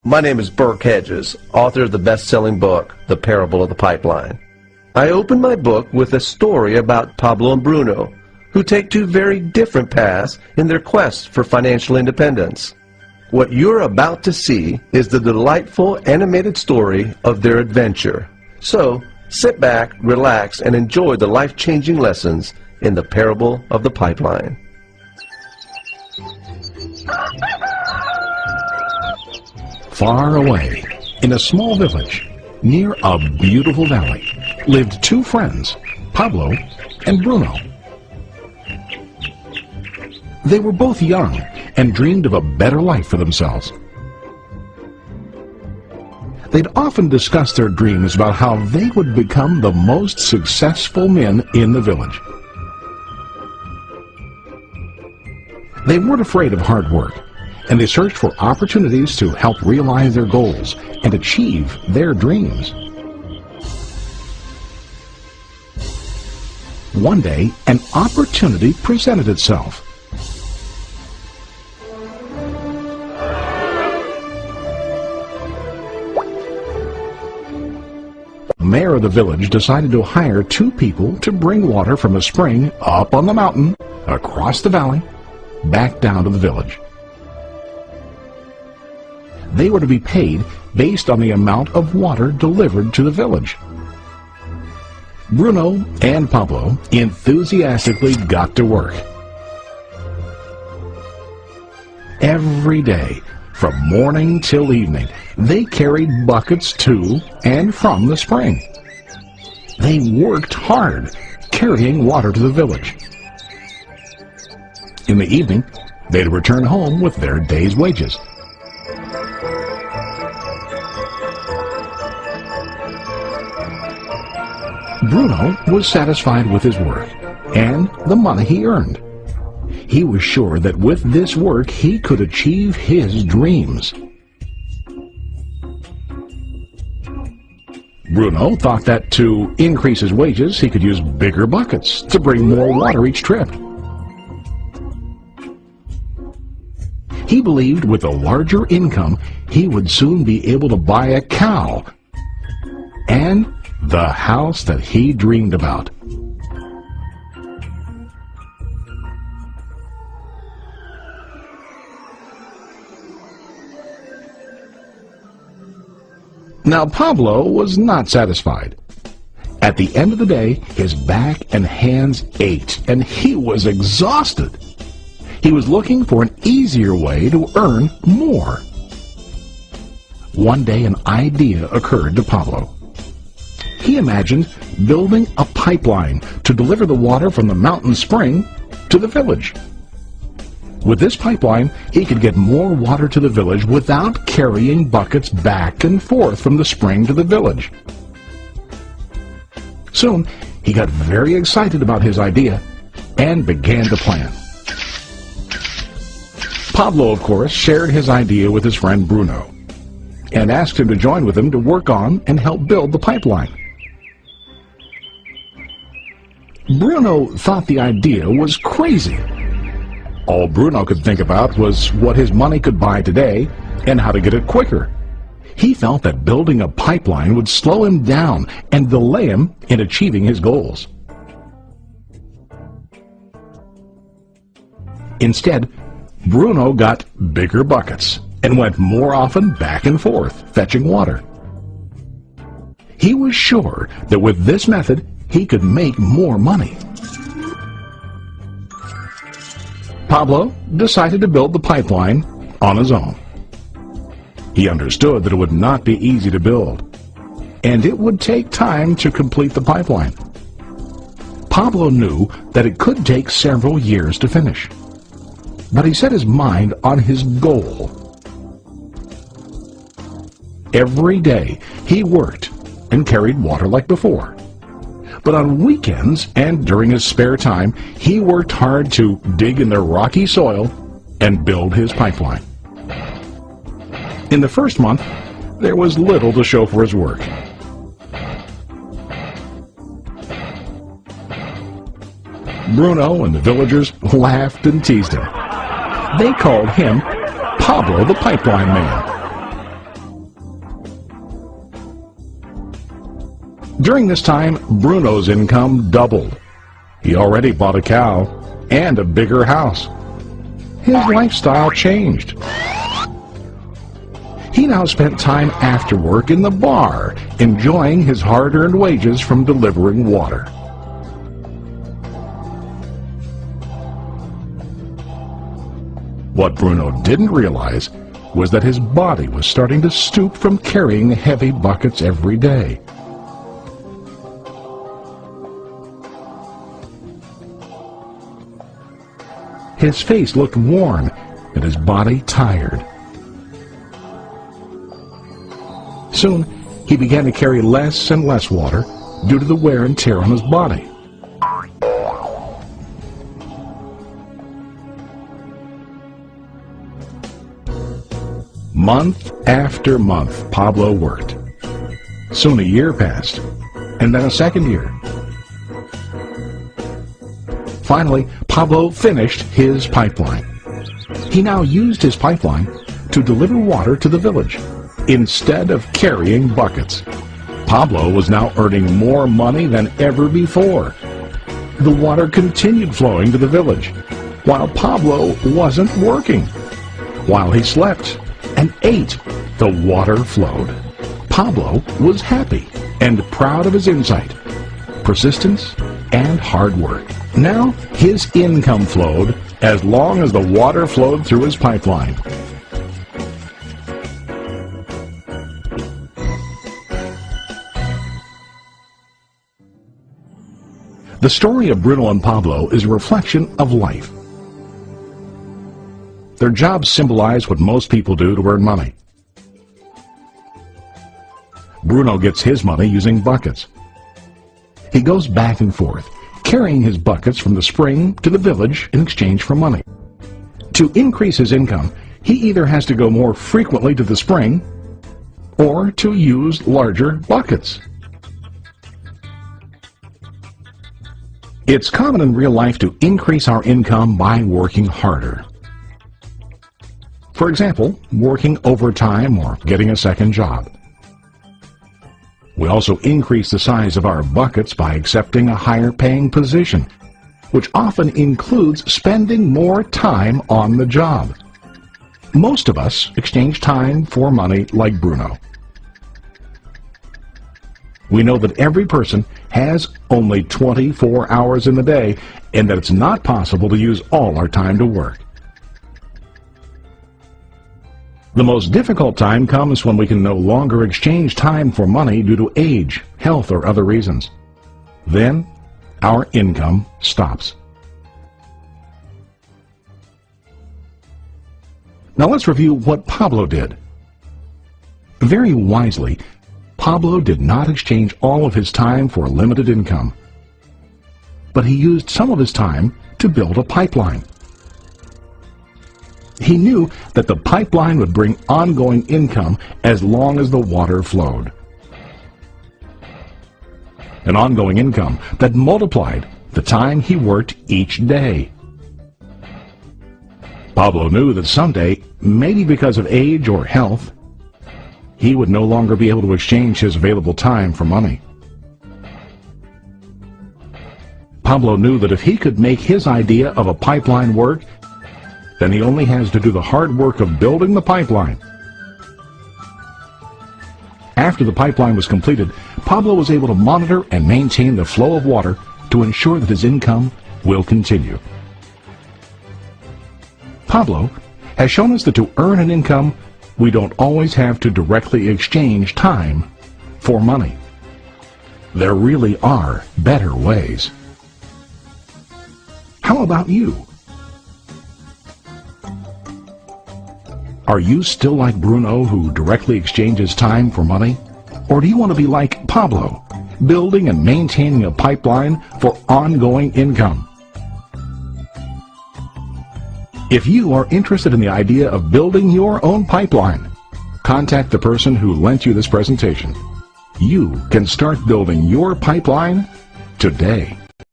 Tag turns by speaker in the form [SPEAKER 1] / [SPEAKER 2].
[SPEAKER 1] My name is Burke Hedges, author of the best-selling book, The Parable of the Pipeline. I open my book with a story about Pablo and Bruno, who take two very different paths in their quest for financial independence. What you're about to see is the delightful animated story of their adventure. So, sit back, relax, and enjoy the life-changing lessons in The Parable of the Pipeline.
[SPEAKER 2] Far away, in a small village, near a beautiful valley, lived two friends, Pablo and Bruno. They were both young and dreamed of a better life for themselves. They'd often discuss their dreams about how they would become the most successful men in the village. They weren't afraid of hard work, and they searched for opportunities to help realize their goals and achieve their dreams. One day, an opportunity presented itself. The mayor of the village decided to hire two people to bring water from a spring up on the mountain, across the valley, back down to the village. They were to be paid based on the amount of water delivered to the village. Bruno and Pablo enthusiastically got to work. Every day, from morning till evening, they carried buckets to and from the spring. They worked hard, carrying water to the village. In the evening, they'd return home with their day's wages. Bruno was satisfied with his work and the money he earned. He was sure that with this work he could achieve his dreams. Bruno thought that to increase his wages he could use bigger buckets to bring more water each trip. He believed with a larger income he would soon be able to buy a cow and the house that he dreamed about. Now Pablo was not satisfied. At the end of the day, his back and hands ached, and he was exhausted. He was looking for an easier way to earn more. One day an idea occurred to Pablo. He imagined building a pipeline to deliver the water from the mountain spring to the village. With this pipeline, he could get more water to the village without carrying buckets back and forth from the spring to the village. Soon, he got very excited about his idea and began to plan. Pablo, of course, shared his idea with his friend Bruno and asked him to join with him to work on and help build the pipeline. Bruno thought the idea was crazy. All Bruno could think about was what his money could buy today and how to get it quicker. He felt that building a pipeline would slow him down and delay him in achieving his goals. Instead, Bruno got bigger buckets and went more often back and forth, fetching water. He was sure that with this method, he could make more money. Pablo decided to build the pipeline on his own. He understood that it would not be easy to build, and it would take time to complete the pipeline. Pablo knew that it could take several years to finish, but he set his mind on his goal. Every day he worked and carried water like before. But on weekends and during his spare time, he worked hard to dig in the rocky soil and build his pipeline. In the first month, there was little to show for his work. Bruno and the villagers laughed and teased him. They called him Pablo the Pipeline Man. During this time, Bruno's income doubled. He already bought a cow and a bigger house. His lifestyle changed. He now spent time after work in the bar, enjoying his hard-earned wages from delivering water. What Bruno didn't realize was that his body was starting to stoop from carrying heavy buckets every day. His face looked worn and his body tired. Soon, he began to carry less and less water due to the wear and tear on his body. Month after month, Pablo worked. Soon a year passed, and then a second year. Finally, Pablo finished his pipeline. He now used his pipeline to deliver water to the village instead of carrying buckets. Pablo was now earning more money than ever before. The water continued flowing to the village, while Pablo wasn't working. While he slept and ate, the water flowed. Pablo was happy and proud of his insight, persistence, and hard work. Now his income flowed as long as the water flowed through his pipeline. The story of Bruno and Pablo is a reflection of life. Their jobs symbolize what most people do to earn money. Bruno gets his money using buckets. He goes back and forth, carrying his buckets from the spring to the village in exchange for money. To increase his income, he either has to go more frequently to the spring or to use larger buckets. It's common in real life to increase our income by working harder. For example, working overtime or getting a second job. We also increase the size of our buckets by accepting a higher paying position, which often includes spending more time on the job. Most of us exchange time for money like Bruno. We know that every person has only 24 hours in the day and that it's not possible to use all our time to work. The most difficult time comes when we can no longer exchange time for money due to age, health, or other reasons. Then, our income stops. Now let's review what Pablo did. Very wisely, Pablo did not exchange all of his time for limited income, but he used some of his time to build a pipeline. He knew that the pipeline would bring ongoing income as long as the water flowed. An ongoing income that multiplied the time he worked each day. Pablo knew that someday, maybe because of age or health, he would no longer be able to exchange his available time for money. Pablo knew that if he could make his idea of a pipeline work, then he only has to do the hard work of building the pipeline. After the pipeline was completed, Pablo was able to monitor and maintain the flow of water to ensure that his income will continue. Pablo has shown us that to earn an income, we don't always have to directly exchange time for money. There really are better ways. How about you? Are you still like Bruno, who directly exchanges time for money? Or do you want to be like Pablo, building and maintaining a pipeline for ongoing income? If you are interested in the idea of building your own pipeline, contact the person who lent you this presentation. You can start building your pipeline today.